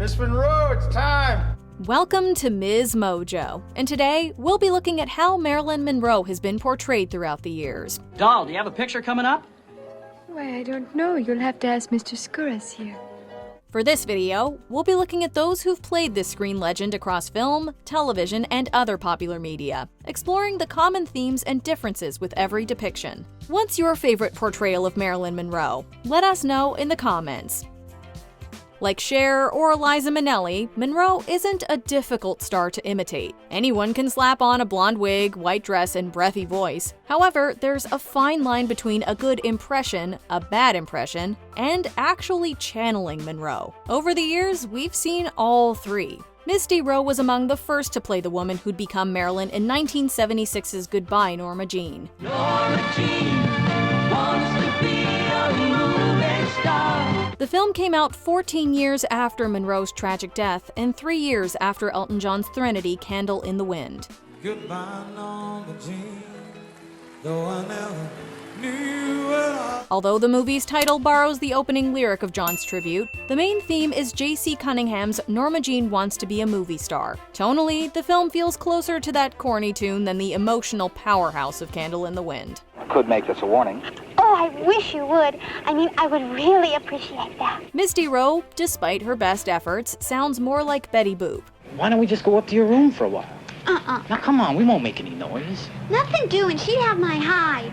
Miss Monroe, it's time! Welcome to MsMojo, and today we'll be looking at how Marilyn Monroe has been portrayed throughout the years. Doll, do you have a picture coming up? Why, I don't know. You'll have to ask Mr. Skouras here. For this video, we'll be looking at those who've played this screen legend across film, television, and other popular media, exploring the common themes and differences with every depiction. What's your favorite portrayal of Marilyn Monroe? Let us know in the comments. Like Cher or Liza Minnelli, Monroe isn't a difficult star to imitate. Anyone can slap on a blonde wig, white dress, and breathy voice. However, there's a fine line between a good impression, a bad impression, and actually channeling Monroe. Over the years, we've seen all three. Misty Rowe was among the first to play the woman who'd become Marilyn in 1976's Goodbye, Norma Jean. Norma Jean wants to be a movie star. The film came out 14 years after Monroe's tragic death and 3 years after Elton John's Threnody, Candle in the Wind. Goodbye, Norma Jean, though I never knew it all. Although the movie's title borrows the opening lyric of John's tribute, the main theme is J.C. Cunningham's Norma Jean Wants to be a Movie Star. Tonally, the film feels closer to that corny tune than the emotional powerhouse of Candle in the Wind. Could make this a warning. Oh, I wish you would. I would really appreciate that. Misty Rowe, despite her best efforts, sounds more like Betty Boop. Why don't we just go up to your room for a while? Now come on, we won't make any noise. Nothing doing. She'd have my hide.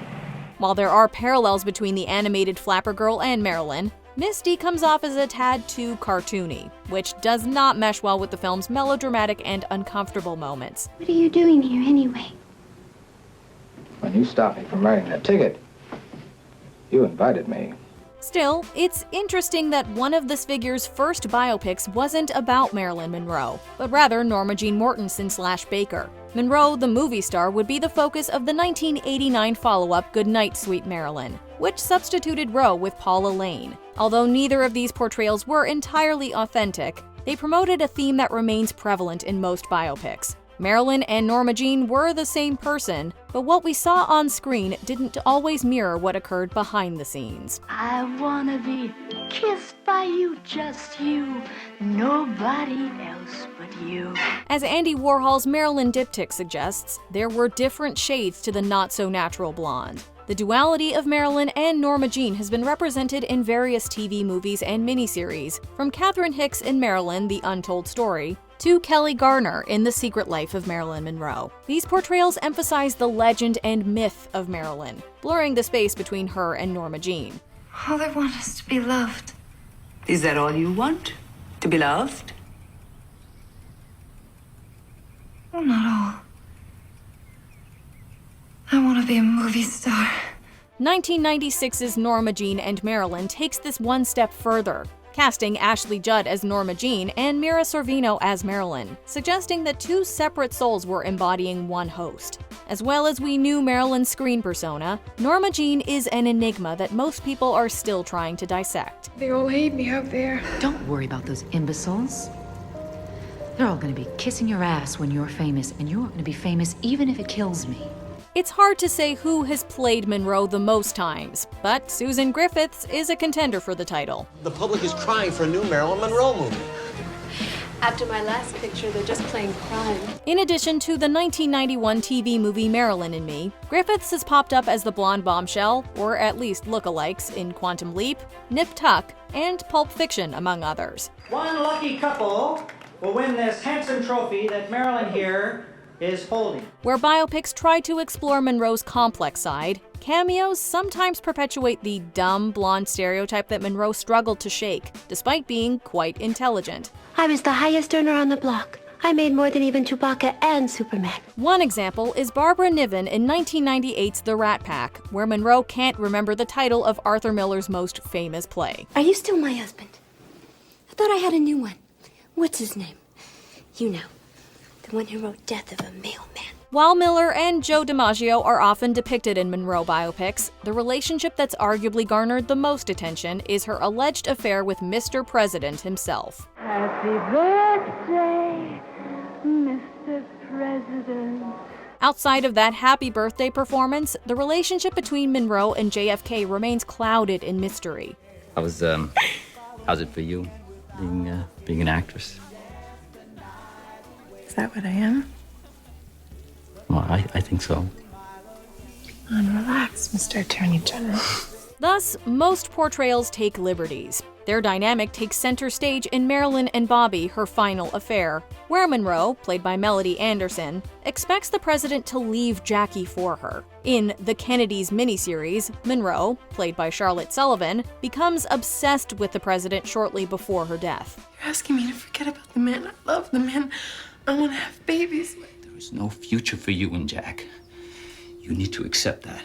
While there are parallels between the animated Flapper Girl and Marilyn, Misty comes off as a tad too cartoony, which does not mesh well with the film's melodramatic and uncomfortable moments. What are you doing here anyway? When you stopped me from writing that ticket, you invited me. Still, it's interesting that one of this figure's first biopics wasn't about Marilyn Monroe, but rather Norma Jean Mortensen/Baker. Monroe, the movie star, would be the focus of the 1989 follow-up Goodnight, Sweet Marilyn, which substituted Rowe with Paula Lane. Although neither of these portrayals were entirely authentic, they promoted a theme that remains prevalent in most biopics. Marilyn and Norma Jean were the same person, but what we saw on screen didn't always mirror what occurred behind the scenes. I wanna be kissed by you, just you, nobody else but you. As Andy Warhol's Marilyn diptych suggests, there were different shades to the not-so-natural blonde. The duality of Marilyn and Norma Jean has been represented in various TV movies and miniseries, from Catherine Hicks in Marilyn, The Untold Story, to Kelly Garner in The Secret Life of Marilyn Monroe. These portrayals emphasize the legend and myth of Marilyn, blurring the space between her and Norma Jean. All I want is to be loved. Is that all you want? To be loved? Well, not all. I want to be a movie star. 1996's Norma Jean and Marilyn takes this one step further, casting Ashley Judd as Norma Jean and Mira Sorvino as Marilyn, suggesting that two separate souls were embodying one host. As well as we knew Marilyn's screen persona, Norma Jean is an enigma that most people are still trying to dissect. They all hate me out there. Don't worry about those imbeciles. They're all gonna be kissing your ass when you're famous, and you're gonna be famous even if it kills me. It's hard to say who has played Monroe the most times, but Susan Griffiths is a contender for the title. The public is crying for a new Marilyn Monroe movie. After my last picture, they're just playing crime. In addition to the 1991 TV movie Marilyn and Me, Griffiths has popped up as the blonde bombshell, or at least lookalikes, in Quantum Leap, Nip Tuck, and Pulp Fiction, among others. One lucky couple will win this handsome trophy that Marilyn here is holding. Where biopics try to explore Monroe's complex side, cameos sometimes perpetuate the dumb blonde stereotype that Monroe struggled to shake, despite being quite intelligent. I was the highest earner on the block. I made more than even Chewbacca and Superman. One example is Barbara Niven in 1998's The Rat Pack, where Monroe can't remember the title of Arthur Miller's most famous play. Are you still my husband? I thought I had a new one. What's his name? You know. The one who wrote Death of a Mailman. While Miller and Joe DiMaggio are often depicted in Monroe biopics, the relationship that's arguably garnered the most attention is her alleged affair with Mr. President himself. Happy birthday, Mr. President. Outside of that happy birthday performance, the relationship between Monroe and JFK remains clouded in mystery. How's it for you? being an actress. Is that what I am? Well, I think so. And relax, Mr. Attorney General. Thus, most portrayals take liberties. Their dynamic takes center stage in Marilyn and Bobby, Her Final Affair, where Monroe, played by Melody Anderson, expects the president to leave Jackie for her. In The Kennedys miniseries, Monroe, played by Charlotte Sullivan, becomes obsessed with the president shortly before her death. You're asking me to forget about the man I love, the man I want to have babies with. There's no future for you and Jack. You need to accept that.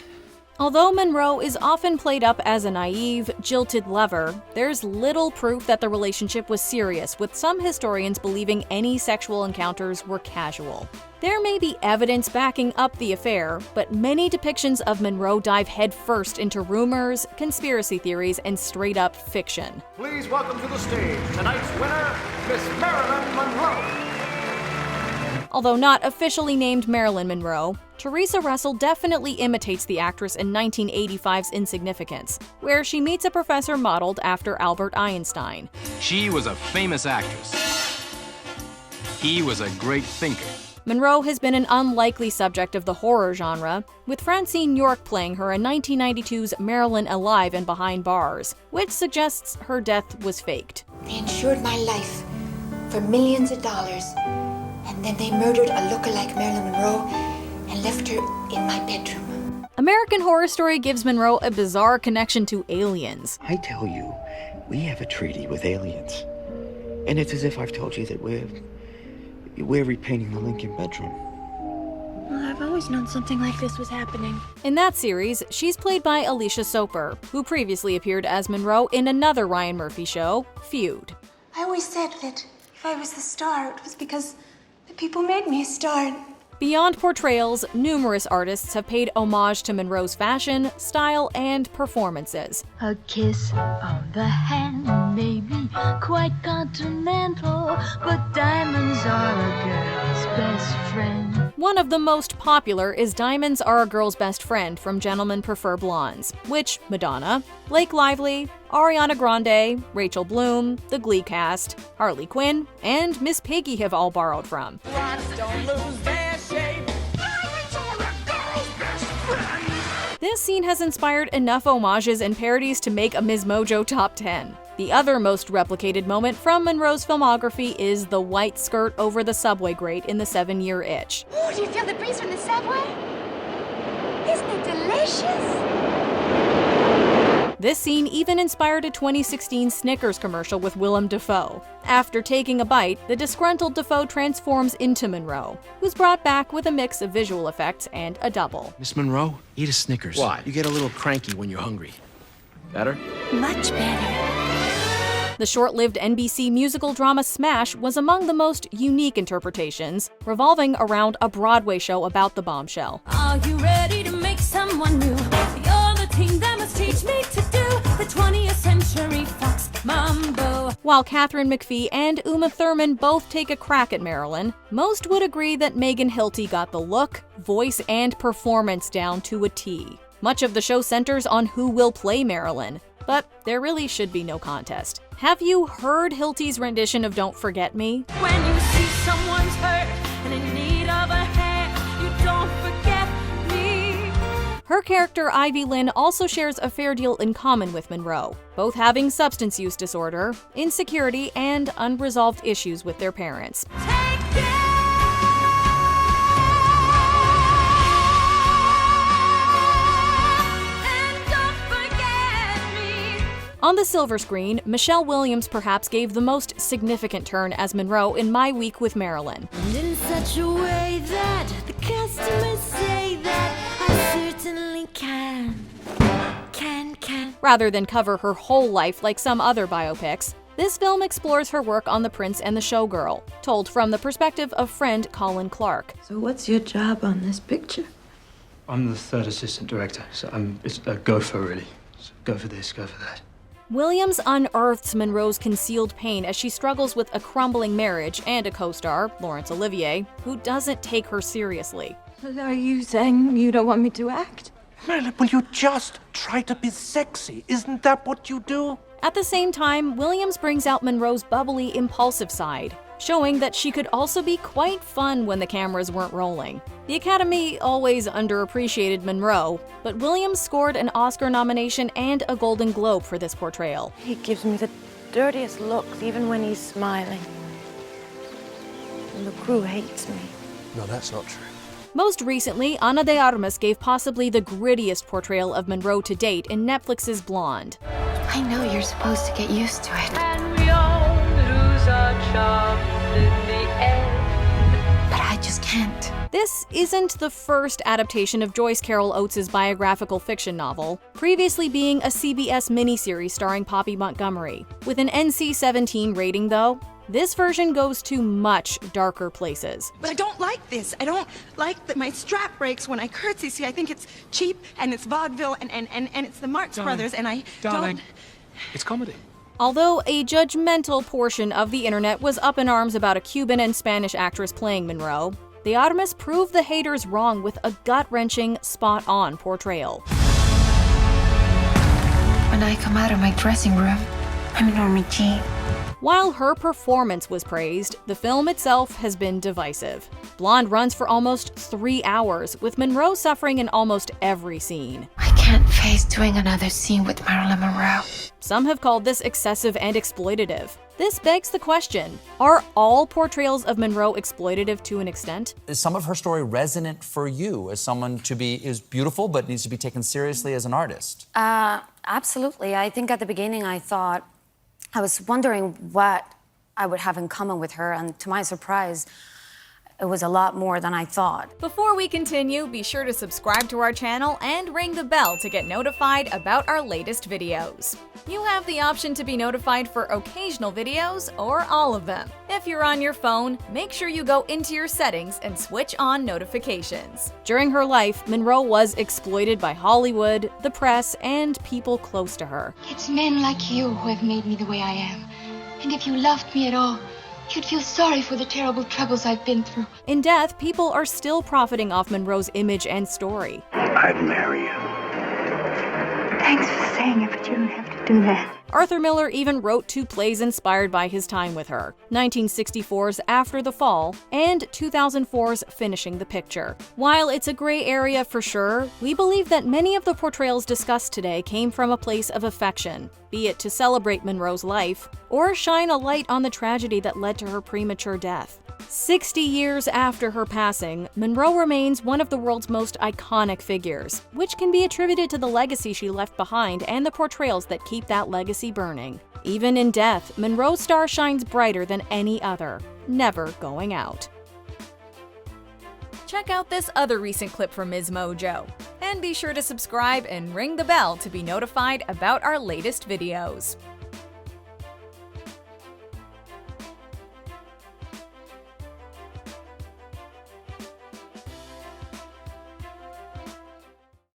Although Monroe is often played up as a naive, jilted lover, there's little proof that the relationship was serious, with some historians believing any sexual encounters were casual. There may be evidence backing up the affair, but many depictions of Monroe dive headfirst into rumors, conspiracy theories, and straight-up fiction. Please welcome to the stage tonight's winner, Miss Marilyn Monroe. Although not officially named Marilyn Monroe, Teresa Russell definitely imitates the actress in 1985's Insignificance, where she meets a professor modeled after Albert Einstein. She was a famous actress. He was a great thinker. Monroe has been an unlikely subject of the horror genre, with Francine York playing her in 1992's Marilyn Alive and Behind Bars, which suggests her death was faked. They insured my life for millions of dollars, and then they murdered a lookalike Marilyn Monroe and left her in my bedroom. American Horror Story gives Monroe a bizarre connection to aliens. I tell you, we have a treaty with aliens. And it's as if I've told you that we're repainting the Lincoln bedroom. Well, I've always known something like this was happening. In that series, she's played by Alicia Soper, who previously appeared as Monroe in another Ryan Murphy show, Feud. I always said that if I was the star, it was because the people made me a star. Beyond portrayals, numerous artists have paid homage to Monroe's fashion, style, and performances. A kiss on the hand may be quite continental, but diamonds are a girl's best friend. One of the most popular is Diamonds Are a Girl's Best Friend from Gentlemen Prefer Blondes, which Madonna, Blake Lively, Ariana Grande, Rachel Bloom, the Glee cast, Harley Quinn, and Miss Piggy have all borrowed from. This scene has inspired enough homages and parodies to make a MsMojo top 10. The other most replicated moment from Monroe's filmography is the white skirt over the subway grate in The 7-Year Itch. Ooh, do you feel the breeze from the subway? Isn't it delicious? This scene even inspired a 2016 Snickers commercial with Willem Dafoe. After taking a bite, the disgruntled Dafoe transforms into Monroe, who's brought back with a mix of visual effects and a double. Miss Monroe, eat a Snickers. Why? You get a little cranky when you're hungry. Better? Much better. The short-lived NBC musical drama Smash was among the most unique interpretations, revolving around a Broadway show about the bombshell. Are you ready to make someone new? You're the team that must teach me to do the 20th century Fox Mambo. While Katharine McPhee and Uma Thurman both take a crack at Marilyn, most would agree that Megan Hilty got the look, voice, and performance down to a T. Much of the show centers on who will play Marilyn, but there really should be no contest. Have you heard Hilty's rendition of Don't Forget Me? When you see someone's hurt and in need of a hand, you don't forget me. Her character Ivy Lynn also shares a fair deal in common with Monroe, both having substance use disorder, insecurity, and unresolved issues with their parents. On the silver screen, Michelle Williams perhaps gave the most significant turn as Monroe in My Week with Marilyn. And in such a way that the customers say that I certainly can. Rather than cover her whole life like some other biopics, this film explores her work on The Prince and the Showgirl, told from the perspective of friend Colin Clark. So what's your job on this picture? I'm the third assistant director, so it's a gopher, really. So go for this, go for that. Williams unearths Monroe's concealed pain as she struggles with a crumbling marriage and a co-star, Laurence Olivier, who doesn't take her seriously. Are you saying you don't want me to act? Marilyn, will you just try to be sexy? Isn't that what you do? At the same time, Williams brings out Monroe's bubbly, impulsive side, showing that she could also be quite fun when the cameras weren't rolling. The Academy always underappreciated Monroe, but Williams scored an Oscar nomination and a Golden Globe for this portrayal. He gives me the dirtiest looks, even when he's smiling. And the crew hates me. No, that's not true. Most recently, Ana de Armas gave possibly the grittiest portrayal of Monroe to date in Netflix's Blonde. I know you're supposed to get used to it. And we all lose our charms in the end. But I just can't. This isn't the first adaptation of Joyce Carol Oates' biographical fiction novel, previously being a CBS miniseries starring Poppy Montgomery. With an NC-17 rating, though, this version goes to much darker places. But I don't like this. I don't like that my strap breaks when I curtsy. See, I think it's cheap and it's vaudeville and it's the Marx Brothers and I Darling, don't... it's comedy. Although a judgmental portion of the internet was up in arms about a Cuban and Spanish actress playing Monroe, de Armas proved the haters wrong with a gut-wrenching, spot-on portrayal. When I come out of my dressing room, I'm Norma Jean. While her performance was praised, the film itself has been divisive. Blonde runs for almost 3 hours, with Monroe suffering in almost every scene. I can't face doing another scene with Marilyn Monroe. Some have called this excessive and exploitative. This begs the question, are all portrayals of Monroe exploitative to an extent? Is some of her story resonant for you as someone is beautiful but needs to be taken seriously as an artist? Absolutely. I think at the beginning I was wondering what I would have in common with her, and to my surprise, it was a lot more than I thought. Before we continue, be sure to subscribe to our channel and ring the bell to get notified about our latest videos. You have the option to be notified for occasional videos or all of them. If you're on your phone, make sure you go into your settings and switch on notifications. During her life, Monroe was exploited by Hollywood, the press, and people close to her. It's men like you who have made me the way I am. And if you loved me at all, you'd feel sorry for the terrible troubles I've been through. In death, people are still profiting off Monroe's image and story. I'd marry you. Thanks for saying it, but you don't have to do that. Arthur Miller even wrote 2 plays inspired by his time with her, 1964's After the Fall and 2004's Finishing the Picture. While it's a gray area for sure, we believe that many of the portrayals discussed today came from a place of affection, be it to celebrate Monroe's life or shine a light on the tragedy that led to her premature death. 60 years after her passing, Monroe remains one of the world's most iconic figures, which can be attributed to the legacy she left behind and the portrayals that keep that legacy burning. Even in death, Monroe's star shines brighter than any other, never going out. Check out this other recent clip from MsMojo, and be sure to subscribe and ring the bell to be notified about our latest videos.